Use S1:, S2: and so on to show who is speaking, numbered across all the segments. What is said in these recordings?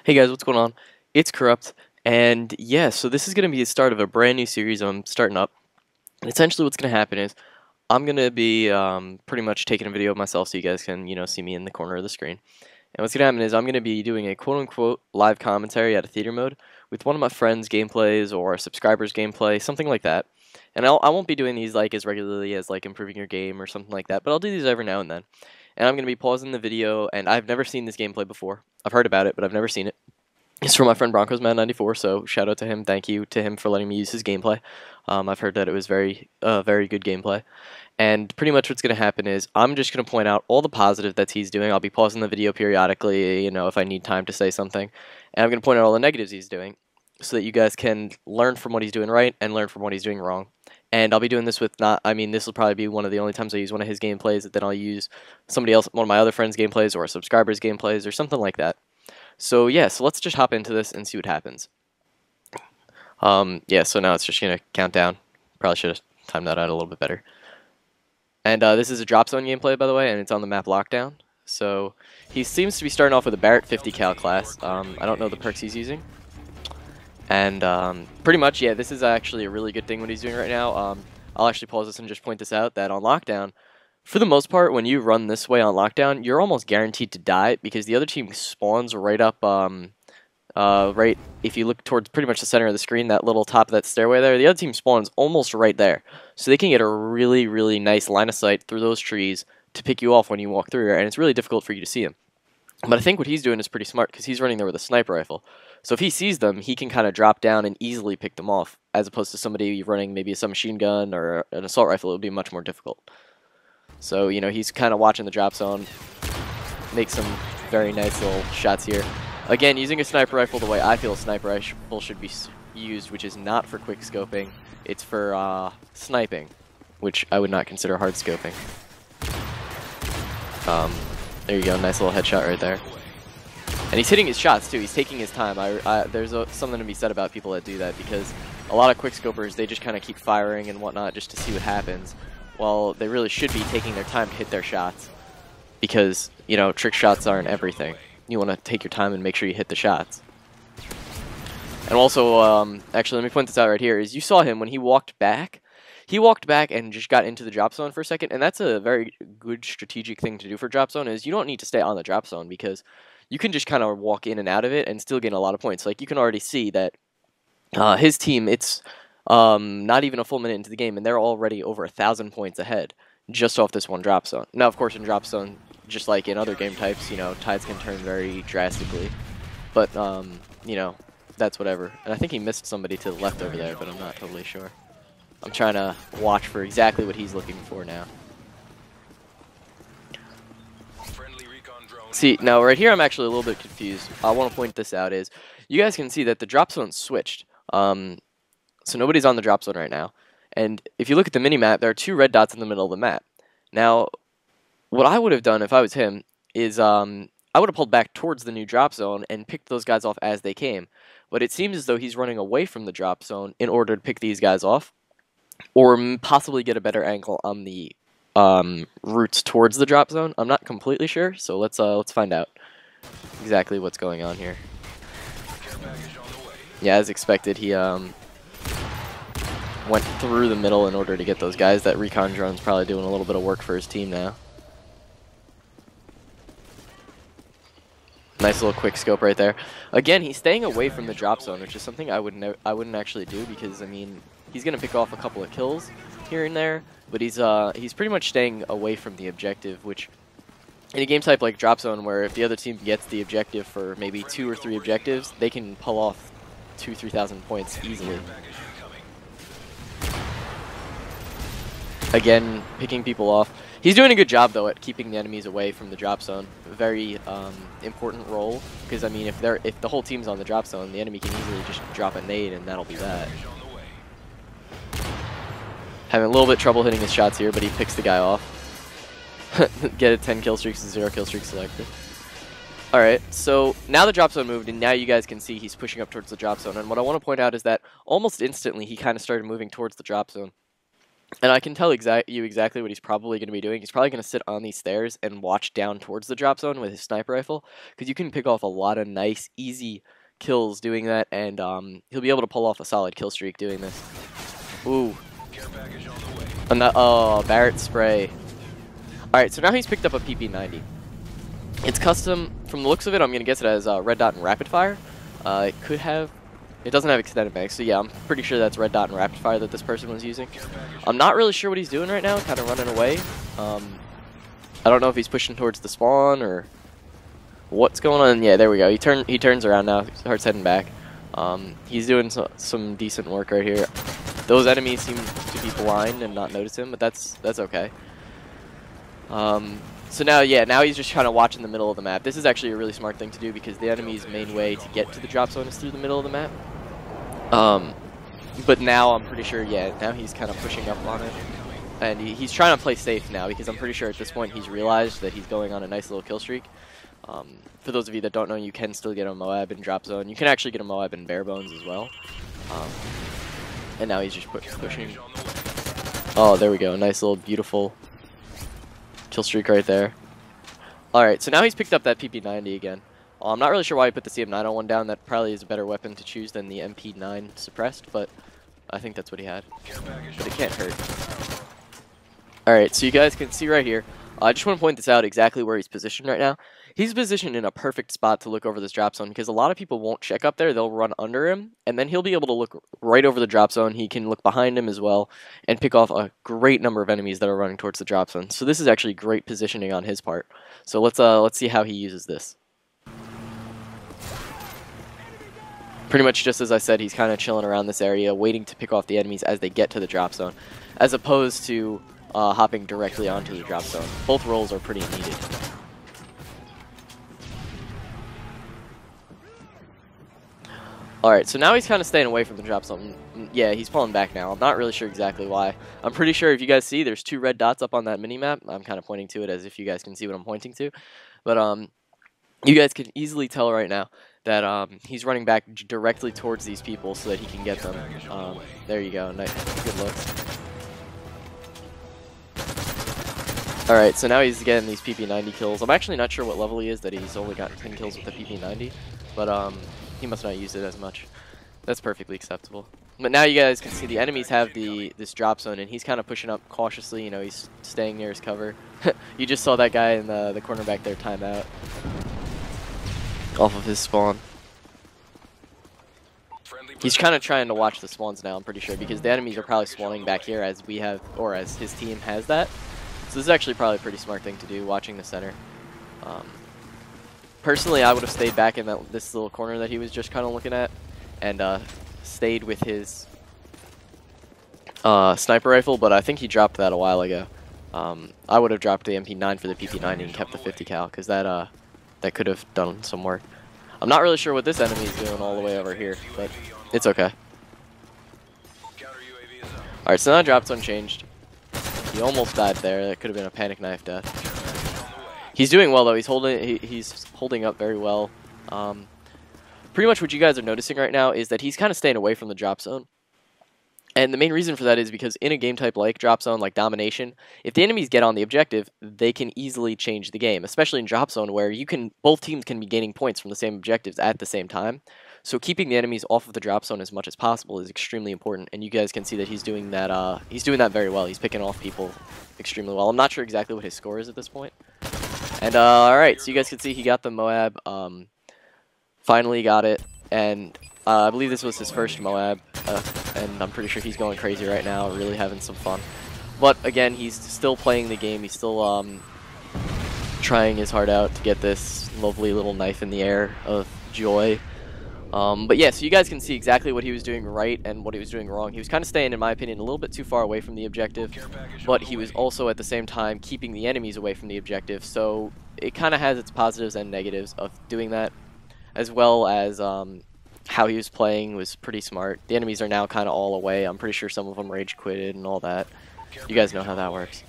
S1: Hey guys, what's going on? It's Corrupt, and yeah, so this is going to be the start of a brand new series I'm starting up. And essentially what's going to happen is I'm going to be pretty much taking a video of myself so you guys can, see me in the corner of the screen. And what's going to happen is I'm going to be doing a quote-unquote live commentary out of theater mode with one of my friends' gameplays or a subscriber's gameplay, something like that. And I won't be doing these like as regularly as like improving your game or something like that, but I'll do these every now and then. And I'm going to be pausing the video, and I've never seen this gameplay before. I've heard about it, but I've never seen it. It's from my friend broncosmatt94, so shout out to him. Thank you to him for letting me use his gameplay. I've heard that it was very good gameplay. And pretty much what's going to happen is I'm just going to point out all the positive that he's doing. I'll be pausing the video periodically, if I need time to say something. And I'm going to point out all the negatives he's doing so that you guys can learn from what he's doing right and learn from what he's doing wrong. And I'll be doing this with this will probably be one of the only times I use one of his gameplays, then I'll use somebody else, one of my other friends' gameplays or a subscriber's gameplays or something like that. So yeah, so let's just hop into this and see what happens. Yeah, so now it's just going to count down. Probably should have timed that out a little bit better. And this is a drop zone gameplay, by the way, and it's on the map Lockdown. So he seems to be starting off with a Barrett 50 cal class. I don't know the perks he's using. And pretty much, yeah, this is actually a really good thing what he's doing right now. I'll actually pause this and just point this out, that on Lockdown, for the most part, when you run this way on Lockdown, you're almost guaranteed to die because the other team spawns right up, right, if you look towards pretty much the center of the screen, that little top of that stairway there, the other team spawns almost right there. So they can get a really, really nice line of sight through those trees to pick you off when you walk through here, and it's really difficult for you to see them. But I think what he's doing is pretty smart because he's running there with a sniper rifle. So if he sees them, he can kind of drop down and easily pick them off, as opposed to somebody running maybe a submachine gun or an assault rifle. It would be much more difficult. So, he's kind of watching the drop zone, make some very nice little shots here. Again, using a sniper rifle the way I feel a sniper rifle should be used, which is not for quick scoping. It's for sniping, which I would not consider hard scoping. There you go, nice little headshot right there. And he's hitting his shots too, he's taking his time. There's something to be said about people that do that, because a lot of quick scopers, they just kind of keep firing and whatnot just to see what happens. Well, they really should be taking their time to hit their shots, because, trick shots aren't everything. You want to take your time and make sure you hit the shots. And also, actually, let me point this out right here, is you saw him when he walked back and just got into the drop zone for a second, and that's a very good strategic thing to do for drop zone, is you don't need to stay on the drop zone, because you can just kind of walk in and out of it and still gain a lot of points. Like, you can already see that his team, it's not even a full minute into the game, and they're already over 1,000 points ahead just off this one drop zone. Now, of course, in drop zone, just like in other game types, tides can turn very drastically. But, that's whatever. And I think he missed somebody to the left over there, but I'm not totally sure. I'm trying to watch for exactly what he's looking for now. See, now right here I'm actually a little bit confused. I want to point this out is, you guys can see that the drop zone switched. So nobody's on the drop zone right now. And if you look at the mini-map, there are 2 red dots in the middle of the map. Now, what I would have done if I was him is I would have pulled back towards the new drop zone and picked those guys off as they came. But it seems as though he's running away from the drop zone in order to pick these guys off, or possibly get a better angle on the routes towards the drop zone. I'm not completely sure, so let's find out exactly what's going on here. Yeah, as expected, he went through the middle in order to get those guys. That recon drone's probably doing a little bit of work for his team now. Nice little quick scope right there. Again, he's staying away from the drop zone, which is something I wouldn't actually do, because he's gonna pick off a couple of kills here and there, but he's pretty much staying away from the objective, which in a game type like drop zone, where if the other team gets the objective for maybe 2 or 3 objectives, they can pull off 2,000–3,000 points easily. Again, picking people off. He's doing a good job, though, at keeping the enemies away from the drop zone. A very important role, because, if the whole team's on the drop zone, the enemy can easily just drop a nade, and that'll be that. Having a little bit trouble hitting his shots here, but he picks the guy off. Get a 10 kill streaks and 0 kill streak selected. Alright, so now the drop zone moved, and now you guys can see he's pushing up towards the drop zone. And what I want to point out is that almost instantly he kind of started moving towards the drop zone. And I can tell you exactly what he's probably going to be doing. He's probably going to sit on these stairs and watch down towards the drop zone with his sniper rifle, because you can pick off a lot of nice, easy kills doing that, and he'll be able to pull off a solid kill streak doing this. Ooh. And that, oh, Barrett spray. Alright, so now he's picked up a PP90. It's custom. From the looks of it, I'm going to guess it has red dot and rapid fire. It could have... It doesn't have extended mags, so yeah, I'm pretty sure that's red dot and rapid fire that this person was using. I'm not really sure what he's doing right now, kind of running away. I don't know if he's pushing towards the spawn or what's going on. Yeah, there we go. He turns around now, starts heading back. He's doing some decent work right here. Those enemies seem to be blind and not notice him, but that's okay. So now, yeah, now he's just kind of watching the middle of the map. This is actually a really smart thing to do because the enemy's main way to get to the drop zone is through the middle of the map. But now I'm pretty sure, yeah, now he's kind of pushing up on it. And he's trying to play safe now because I'm pretty sure at this point he's realized that he's going on a nice little kill streak. For those of you that don't know, you can still get a Moab in drop zone. You can actually get a Moab in bare bones as well. And now he's just pushing. Oh, there we go. Nice little beautiful kill streak right there. Alright, so now he's picked up that PP90 again. I'm not really sure why he put the CM901 down. That probably is a better weapon to choose than the MP9 suppressed, but I think that's what he had. But it can't hurt. Alright, so you guys can see right here. I just want to point this out exactly where he's positioned right now. He's positioned in a perfect spot to look over this drop zone because a lot of people won't check up there. They'll run under him, and then he'll be able to look right over the drop zone. He can look behind him as well and pick off a great number of enemies that are running towards the drop zone. So this is actually great positioning on his part. So let's see how he uses this. Pretty much just as I said, he's kind of chilling around this area, waiting to pick off the enemies as they get to the drop zone, as opposed to hopping directly onto the drop zone. Both roles are pretty needed. Alright, so now he's kind of staying away from the drop zone. Yeah, he's pulling back now. I'm not really sure exactly why. I'm pretty sure if you guys see, there's 2 red dots up on that mini-map. I'm kind of pointing to it as if you guys can see what I'm pointing to. But you guys can easily tell right now that he's running back directly towards these people so that he can get them. There you go. Nice. Good looks. Alright, so now he's getting these PP90 kills. I'm actually not sure what level he is that he's only got 10 kills with the PP90. But he must not use it as much. That's perfectly acceptable. But now you guys can see the enemies have this drop zone, and he's kind of pushing up cautiously. You know, he's staying near his cover. You just saw that guy in the corner back there time out off of his spawn. He's kind of trying to watch the spawns now, I'm pretty sure, because the enemies are probably spawning back here as we have, or as his team has that. So this is actually probably a pretty smart thing to do, watching the center. Personally, I would have stayed back in this little corner that he was just kind of looking at, and stayed with his sniper rifle, but I think he dropped that a while ago. I would have dropped the MP9 for the PP90 and kept the 50 cal, because that could have done some work. I'm not really sure what this enemy is doing all the way over here, but it's okay. Alright, so now drop zone changed. He almost died there. That could have been a panic knife death. He's doing well though. He's holding up very well. Pretty much what you guys are noticing right now is that he's kind of staying away from the drop zone. And the main reason for that is because in a game type like drop zone, like domination, if the enemies get on the objective, they can easily change the game, especially in drop zone where both teams can be gaining points from the same objectives at the same time. So keeping the enemies off of the drop zone as much as possible is extremely important, and you guys can see that he's doing that very well. He's picking off people extremely well. I'm not sure exactly what his score is at this point. And alright, so you guys can see he got the Moab, finally got it, and I believe this was his first Moab, and I'm pretty sure he's going crazy right now, really having some fun. But again, he's still playing the game, he's still trying his heart out to get this lovely little knife in the air of joy. But yeah, so you guys can see exactly what he was doing right and what he was doing wrong. He was kind of staying, in my opinion, a little bit too far away from the objective, but he was also at the same time keeping the enemies away from the objective, so it kind of has its positives and negatives of doing that, as well as how he was playing was pretty smart. The enemies are now kind of all away. I'm pretty sure some of them rage quitted and all that. You guys know how that works.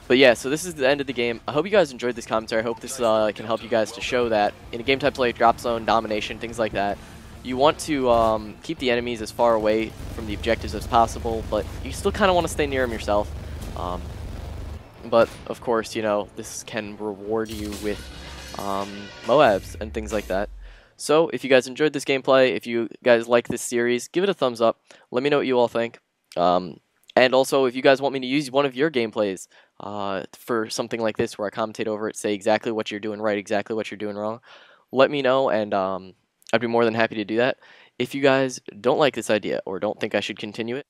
S1: But yeah, so this is the end of the game. I hope you guys enjoyed this commentary. I hope this can help you guys to show that in a game type like drop zone, domination, things like that, You want to keep the enemies as far away from the objectives as possible, but you still kind of want to stay near them yourself. But of course, you know, this can reward you with Moabs and things like that. So if you guys enjoyed this gameplay, if you guys like this series, give it a thumbs up. Let me know what you all think. And also, if you guys want me to use one of your gameplays for something like this where I commentate over it, say exactly what you're doing right, exactly what you're doing wrong, let me know, and I'd be more than happy to do that. If you guys don't like this idea or don't think I should continue it,